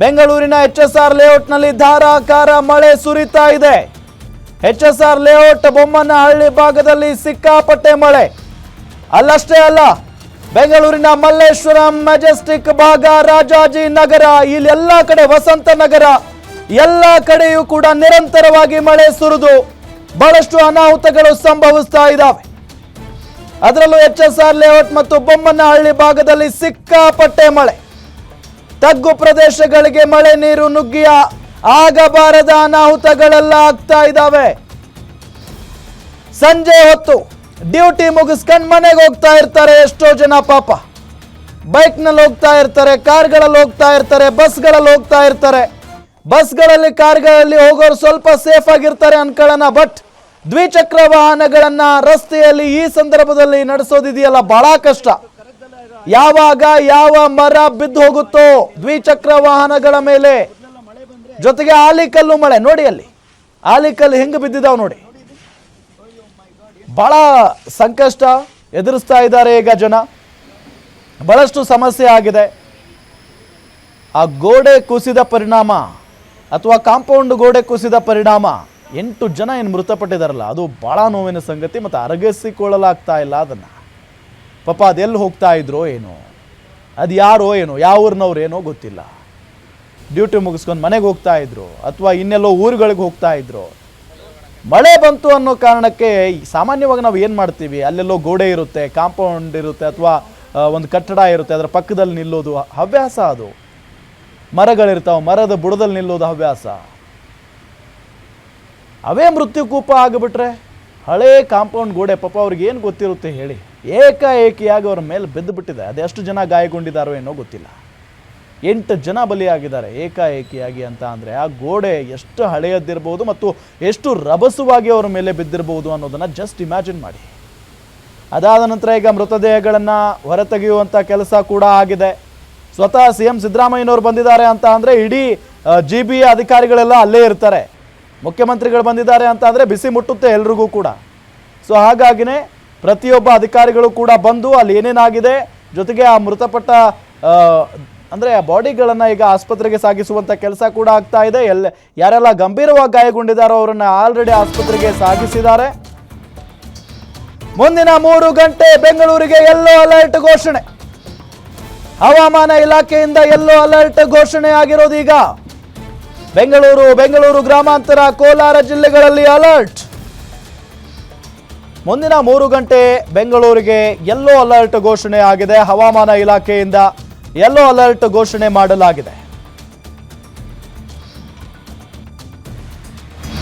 ಬೆಂಗಳೂರಿನ HSR ಲೇಔಟ್ನಲ್ಲಿ ಧಾರಾಕಾರ ಮಳೆ ಸುರಿತಾ ಇದೆ. HSR ಲೇಔಟ್ ಬೊಮ್ಮನಹಳ್ಳಿ ಭಾಗದಲ್ಲಿ ಸಿಕ್ಕಾಪಟ್ಟೆ ಮಳೆ. ಅಲ್ಲಷ್ಟೇ ಅಲ್ಲ, ಬೆಂಗಳೂರಿನ ಮಲ್ಲೇಶ್ವರಂ, ಮೆಜೆಸ್ಟಿಕ್ ಭಾಗ, ರಾಜಾಜಿನಗರ, ಇಲ್ಲೆಲ್ಲ ಕಡೆ, ವಸಂತ ನಗರ, ಎಲ್ಲ ಕಡೆಯೂ ಕೂಡ ನಿರಂತರವಾಗಿ ಮಳೆ ಸುರಿದು ಬಹಳಷ್ಟು ಅನಾಹುತಗಳು ಸಂಭವಿಸ್ತಾ ಇದ್ದಾವೆ. ಅದರಲ್ಲೂ HSR ಲೇಔಟ್ ಮತ್ತು ಬೊಮ್ಮನಹಳ್ಳಿ ಭಾಗದಲ್ಲಿ ಸಿಕ್ಕಾಪಟ್ಟೆ ಮಳೆ. ತಗ್ಗು ಪ್ರದೇಶಗಳಿಗೆ ಮಳೆ ನೀರು ನುಗ್ಗಿ ಆಗಬಾರದ ಅನಾಹುತಗಳೆಲ್ಲ ಆಗ್ತಾ ಇದ್ದಾವೆ. ಸಂಜೆ ಹೊತ್ತು ಡ್ಯೂಟಿ ಮುಗಿಸ್ಕೊಂಡು ಮನೆಗೆ ಹೋಗ್ತಾ ಇರ್ತಾರೆ ಎಷ್ಟೋ ಜನ. ಪಾಪ ಬೈಕ್ನಲ್ಲಿ ಹೋಗ್ತಾ ಇರ್ತಾರೆ, ಕಾರ್ಗಳಲ್ಲಿ ಹೋಗ್ತಾ ಇರ್ತಾರೆ, ಬಸ್ಗಳಲ್ಲಿ ಹೋಗ್ತಾ ಇರ್ತಾರೆ. ಬಸ್ಗಳಲ್ಲಿ, ಕಾರ್ಗಳಲ್ಲಿ ಹೋಗೋರು ಸ್ವಲ್ಪ ಸೇಫ್ ಆಗಿರ್ತಾರೆ ಅನ್ಕೊಳ್ಳೋಣ. ಬಟ್ ದ್ವಿಚಕ್ರ ವಾಹನಗಳನ್ನ ರಸ್ತೆಯಲ್ಲಿ ಈ ಸಂದರ್ಭದಲ್ಲಿ ನಡೆಸೋದಿದೆಯಲ್ಲ, ಬಹಳ ಕಷ್ಟ. ಯಾವಾಗ ಯಾವ ಮರ ಬಿದ್ದು ಹೋಗುತ್ತೋ ದ್ವಿಚಕ್ರ ವಾಹನಗಳ ಮೇಲೆ. ಜೊತೆಗೆ ಆಲಿಕಲ್ಲು ಮಳೆ ನೋಡಿ, ಅಲ್ಲಿ ಆಲಿಕಲ್ಲು ಹೆಂಗೆ ಬಿದ್ದಿದ್ದಾವ್ ನೋಡಿ. ಬಹಳ ಸಂಕಷ್ಟ ಎದುರಿಸ್ತಾ ಇದ್ದಾರೆ ಈಗ ಜನ. ಬಹಳಷ್ಟು ಸಮಸ್ಯೆ ಆಗಿದೆ. ಆ ಗೋಡೆ ಕುಸಿದ ಪರಿಣಾಮ ಅಥವಾ ಕಾಂಪೌಂಡ್ ಗೋಡೆ ಕುಸಿದ ಪರಿಣಾಮ 8 ಜನ ಏನು ಮೃತಪಟ್ಟಿದಾರಲ್ಲ, ಅದು ಬಹಳ ನೋವಿನ ಸಂಗತಿ. ಮತ್ತು ಅರಗಿಸಿಕೊಳ್ಳಲಾಗ್ತಾ ಇಲ್ಲ ಅದನ್ನು. ಪಾಪ ಅದೆಲ್ಲಿ ಹೋಗ್ತಾ ಇದ್ರೋ ಏನೋ, ಅದು ಯಾರೋ ಏನೋ, ಯಾವ ಊರಿನವ್ರು ಏನೋ ಗೊತ್ತಿಲ್ಲ. ಡ್ಯೂಟಿ ಮುಗಿಸ್ಕೊಂಡು ಮನೆಗೆ ಹೋಗ್ತಾ ಇದ್ರು ಅಥವಾ ಇನ್ನೆಲ್ಲೋ ಊರುಗಳಿಗೆ ಹೋಗ್ತಾ ಇದ್ರು. ಮಳೆ ಬಂತು ಅನ್ನೋ ಕಾರಣಕ್ಕೆ ಸಾಮಾನ್ಯವಾಗಿ ನಾವು ಏನು ಮಾಡ್ತೀವಿ, ಅಲ್ಲೆಲ್ಲೋ ಗೋಡೆ ಇರುತ್ತೆ, ಕಾಂಪೌಂಡ್ ಇರುತ್ತೆ, ಅಥವಾ ಒಂದು ಕಟ್ಟಡ ಇರುತ್ತೆ, ಅದರ ಪಕ್ಕದಲ್ಲಿ ನಿಲ್ಲೋದು ಹವ್ಯಾಸ. ಅದು ಮರಗಳಿರ್ತಾವೆ, ಮರದ ಬುಡದಲ್ಲಿ ನಿಲ್ಲೋದು ಹವ್ಯಾಸ. ಅವೇ ಮೃತ್ಯುಕೂಪ ಆಗಿಬಿಟ್ರೆ, ಹಳೇ ಕಾಂಪೌಂಡ್ ಗೋಡೆ, ಪಾಪ ಅವ್ರಿಗೆ ಏನು ಗೊತ್ತಿರುತ್ತೆ ಹೇಳಿ, ಏಕಾಏಕಿಯಾಗಿ ಅವ್ರ ಮೇಲೆ ಬಿದ್ದು ಬಿಟ್ಟಿದೆ. ಅದೆಷ್ಟು ಜನ ಗಾಯಗೊಂಡಿದ್ದಾರೋ ಏನೋ ಗೊತ್ತಿಲ್ಲ. 8 ಜನ ಬಲಿಯಾಗಿದ್ದಾರೆ ಏಕಾಏಕಿಯಾಗಿ ಅಂತ ಅಂದರೆ ಆ ಗೋಡೆ ಎಷ್ಟು ಹಳೆಯದ್ದಿರ್ಬೋದು ಮತ್ತು ಎಷ್ಟು ರಭಸವಾಗಿ ಅವರ ಮೇಲೆ ಬಿದ್ದಿರಬಹುದು ಅನ್ನೋದನ್ನು ಜಸ್ಟ್ ಇಮ್ಯಾಜಿನ್ ಮಾಡಿ. ಅದಾದ ನಂತರ ಈಗ ಮೃತದೇಹಗಳನ್ನು ಹೊರತೆಗೆಯುವಂಥ ಕೆಲಸ ಕೂಡ ಆಗಿದೆ. ಸ್ವತಃ CM ಸಿದ್ದರಾಮಯ್ಯನವರು ಬಂದಿದ್ದಾರೆ ಅಂತ ಅಂದರೆ ಇಡೀ GB ಅಧಿಕಾರಿಗಳೆಲ್ಲ ಅಲ್ಲೇ ಇರ್ತಾರೆ. ಮುಖ್ಯಮಂತ್ರಿಗಳು ಬಂದಿದ್ದಾರೆ ಅಂತ ಅಂದರೆ ಬಿಸಿ ಮುಟ್ಟುತ್ತೆ ಎಲ್ರಿಗೂ ಕೂಡ. ಸೊ ಹಾಗಾಗಿನೇ ಪ್ರತಿಯೊಬ್ಬ ಅಧಿಕಾರಿಗಳು ಕೂಡ ಬಂದು ಅಲ್ಲಿ ಏನೇನಾಗಿದೆ, ಜೊತೆಗೆ ಆ ಮೃತಪಟ್ಟ ಅಂದರೆ ಆ ಬಾಡಿಗಳನ್ನು ಈಗ ಆಸ್ಪತ್ರೆಗೆ ಸಾಗಿಸುವಂಥ ಕೆಲಸ ಕೂಡ ಆಗ್ತಾ ಇದೆ. ಯಾರೆಲ್ಲ ಗಂಭೀರವಾಗಿ ಗಾಯಗೊಂಡಿದ್ದಾರೋ ಅವರನ್ನು ಆಲ್ರೆಡಿ ಆಸ್ಪತ್ರೆಗೆ ಸಾಗಿಸಿದ್ದಾರೆ. ಮುಂದಿನ 3 ಗಂಟೆ ಬೆಂಗಳೂರಿಗೆ ಯೆಲ್ಲೋ ಅಲರ್ಟ್ ಘೋಷಣೆ. ಹವಾಮಾನ ಇಲಾಖೆಯಿಂದ ಯೆಲ್ಲೋ ಅಲರ್ಟ್ ಘೋಷಣೆ ಆಗಿರೋದು ಈಗ. ಬೆಂಗಳೂರು ಗ್ರಾಮಾಂತರ, ಕೋಲಾರ ಜಿಲ್ಲೆಗಳಲ್ಲಿ ಅಲರ್ಟ್. ಮುಂದಿನ 3 ಗಂಟೆ ಬೆಂಗಳೂರಿಗೆ ಯೆಲ್ಲೋ ಅಲರ್ಟ್ ಘೋಷಣೆ ಆಗಿದೆ. ಹವಾಮಾನ ಇಲಾಖೆಯಿಂದ ಯೆಲ್ಲೋ ಅಲರ್ಟ್ ಘೋಷಣೆ ಮಾಡಲಾಗಿದೆ.